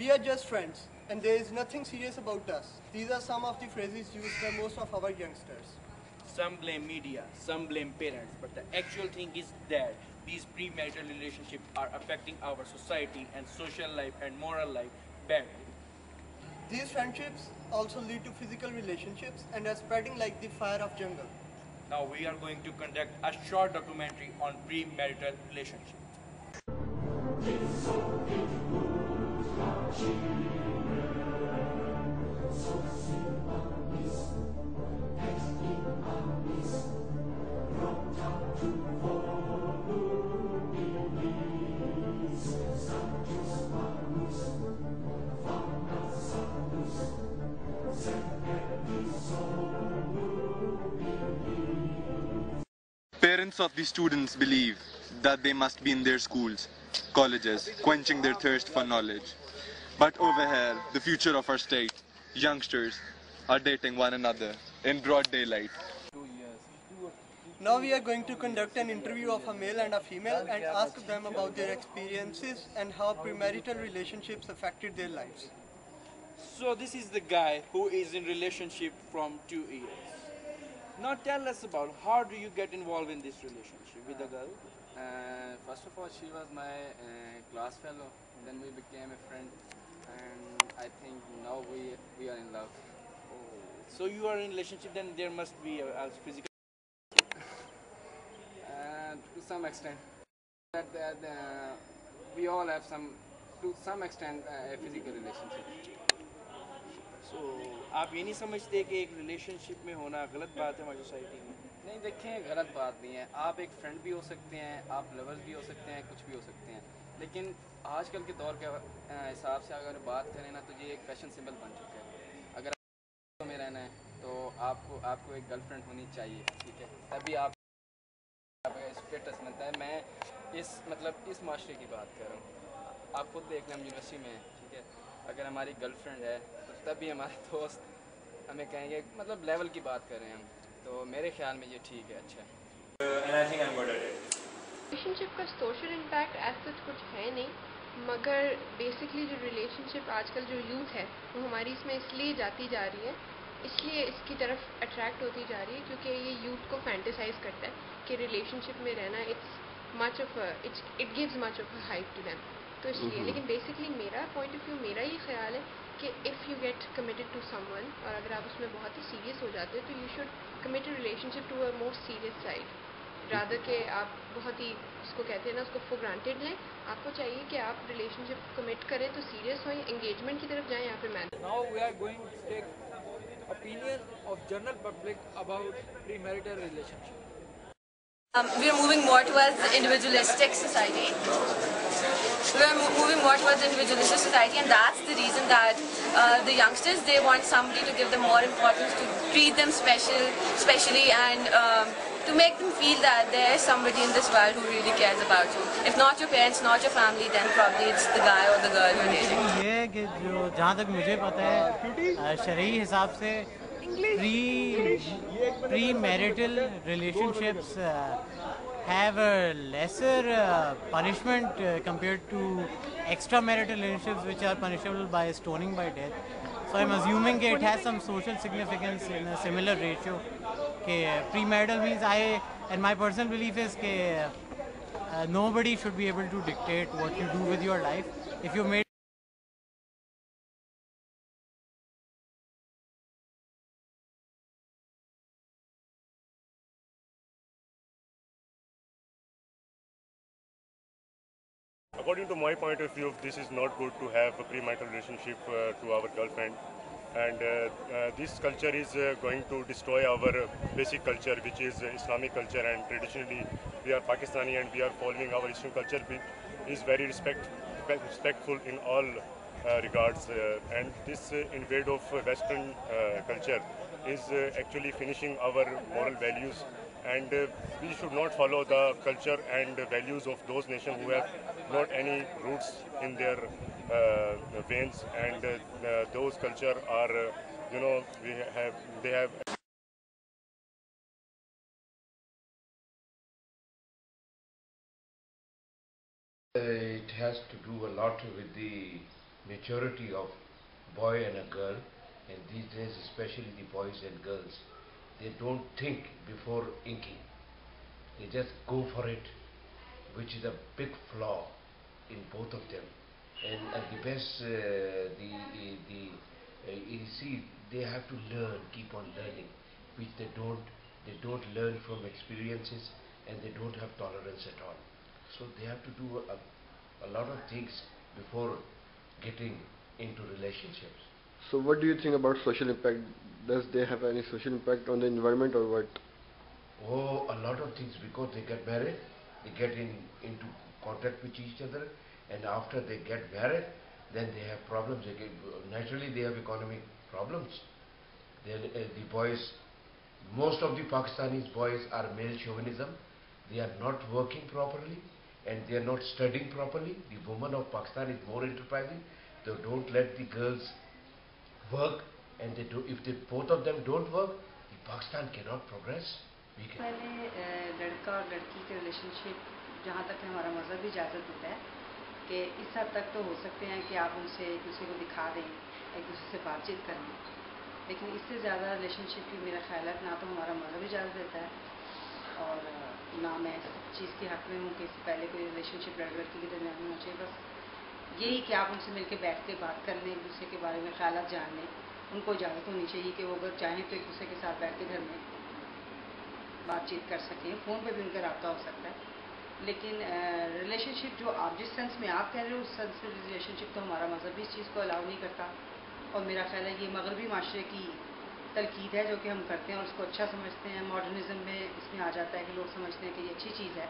We are just friends, and there is nothing serious about us. These are some of the phrases used by most of our youngsters. Some blame media, some blame parents, but the actual thing is that these premarital relationships are affecting our society and social life and moral life badly. These friendships also lead to physical relationships and are spreading like the fire of jungle. Now we are going to conduct a short documentary on premarital relationships. Parents of the students believe that they must be in their schools, colleges, quenching their thirst for knowledge. But over here, the future of our state, youngsters, are dating one another in broad daylight. Now we are going to conduct an interview of a male and a female and ask them about their experiences and how premarital relationships affected their lives. So this is the guy who is in relationship from 2 years. Now tell us about how do you get involved in this relationship with the girl? First of all, she was my class fellow. Then we became a friend, and I think now we are in love. So you are in relationship, then there must be a physical. To some extent, that we all have to some extent, a physical relationship. So آپ یہ نہیں سمجھتے کہ ایک relationship میں ہونا غلط بات ہے ہماری سوسائٹی میں؟ نہیں دیکھیں، غلط بات نہیں ہے. آپ ایک فرینڈ بھی ہو سکتے ہیں، آپ لورز بھی ہو سکتے ہیں، کچھ بھی ہو سکتے ہیں. لیکن آج کل کے دور کے حساب سے اگر بات کریں نا تو یہ ایک فیشن سمبل بن چکا ہے. اگر آپ میں رہنا ہے تو آپ کو ایک گرل فرینڈ ہونی چاہیے، ٹھیک ہے؟ تبھی آپ اسٹیٹس ملتا ہے. میں اس معاشرے کی بات کر رہا ہوں. آپ خود دیکھ لیں، ہم یونیورسٹی میں ہیں، ٹھیک ہے؟ اگر ہماری گرل فرینڈ ہے تو تبھی ہمارے دوست ہمیں کہیں گے، مطلب لیول کی بات کر رہے ہیں ہم. تو میرے خیال میں یہ ٹھیک ہے، اچھا ہے. ریلیشن شپ کا سوشل امپیکٹ ایز سچ کچھ ہے نہیں، مگر بیسکلی جو ریلیشن شپ آج کل جو یوتھ ہے وہ ہماری اس میں اس لیے جاتی جا رہی ہے، اس لیے اس کی طرف اٹریکٹ ہوتی جا رہی ہے کیونکہ یہ یوتھ کو فینٹیسائز کرتا ہے کہ ریلیشن شپ میں رہنا it gives much of a hype to them. تو اس لیے لیکن بیسکلی میرا پوائنٹ آف ویو، میرا یہ خیال ہے کہ if you get committed to someone, اور اگر آپ اس میں بہت ہی سیریس ہو جاتے ہو تو you should commit relationship to a more serious side, rather کہ آپ بہت ہی اس کو کہتے ہیں نا اس کو فور گرانٹیڈ لیں. آپ کو چاہیے کہ آپ ریلیشن شپ کمٹ کریں تو سیریس ہوئیں، انگیجمنٹ کی طرف جائیں. یہاں پہ میں Now we are going to take opinion of general public about premarital relationship. We are moving more towards the individualistic society. We are moving more towards the individualistic society, and that's the reason that the youngsters, they want somebody to give them more importance, to treat them specially, and to make them feel that there is somebody in this world who really cares about you. If not your parents, not your family, then probably it's the guy or the girl you're dating. یہ ہے کہ جو جہاں تک مجھے پتہ ہے شرعی حساب سے premarital relationships have a lesser punishment compared to extramarital relationships which are punishable by stoning by death. So I'm assuming that it has some social significance in a similar ratio. Premarital means and my personal belief is that nobody should be able to dictate what you do with your life. If you made According to my point of view, this is not good to have a premarital relationship to our girlfriend, and this culture is going to destroy our basic culture, which is Islamic culture, and traditionally we are Pakistani and we are following our Eastern culture, which is very respectful in all regards, and this invade of Western culture is actually finishing our moral values, and we should not follow the culture and values of those nations who have not any roots in their veins, and those culture are, they have. It has to do a lot with the maturity of boy and a girl, and these days especially the boys and girls, they don't think before inking. They just go for it, which is a big flaw in both of them. And at the best, you see, they have to learn, keep on learning, which they don't learn from experiences, and they don't have tolerance at all. So they have to do a lot of things before getting into relationships. So what do you think about social impact? Does they have any social impact on the environment or what? Oh, a lot of things, because they get married, they get into contact with each other, and after they get married, then they have problems. Naturally, they have economic problems. The boys, most of the Pakistanis boys are male chauvinism. They are not working properly, and they are not studying properly. The woman of Pakistan is more enterprising. They don't let the girls work, and if both of them don't work, the Pakistan cannot progress. पहले लड़का और लड़की के relationship, जहाँ तक हमारा मज़हब इजाज़त देता है कि इस हद तक तो हो सकते हैं कि आप उनसे एक दूसरे को दिखा दें, एक दूसरे से बातचीत करें, लेकिन इससे ज़्यादा रिलेशनशिप की मेरा ख्याल है ना तो हमारा मज़हब इजाज़त देता है, और ना मैं इस चीज़ के हक़ में हूँ कि इससे पहले कोई रिलेशनशिप लड़की के दरमियान होना चाहिए। बस यही कि आप उनसे मिल के बैठ के बात कर लें, एक दूसरे के बारे में ख्यालात जान लें। उनको इजाज़त होनी चाहिए कि वो अगर चाहें तो एक दूसरे के साथ बैठ के घर में बातचीत कर सकें, फ़ोन पे भी उनका रब्ता हो सकता है। लेकिन रिलेशनशिप जो आप जिस सेंस में आप कह रहे हो, उस सेंस में रिलेशनशिप तो हमारा मज़हब भी इस चीज़ को अलाउ नहीं करता, और मेरा ख्याल है ये मगरबी माशरे की तलकीद है जो कि हम करते हैं और उसको अच्छा समझते हैं। मॉडर्निज़म में इसमें आ जाता है कि लोग समझते हैं कि ये अच्छी चीज़ है,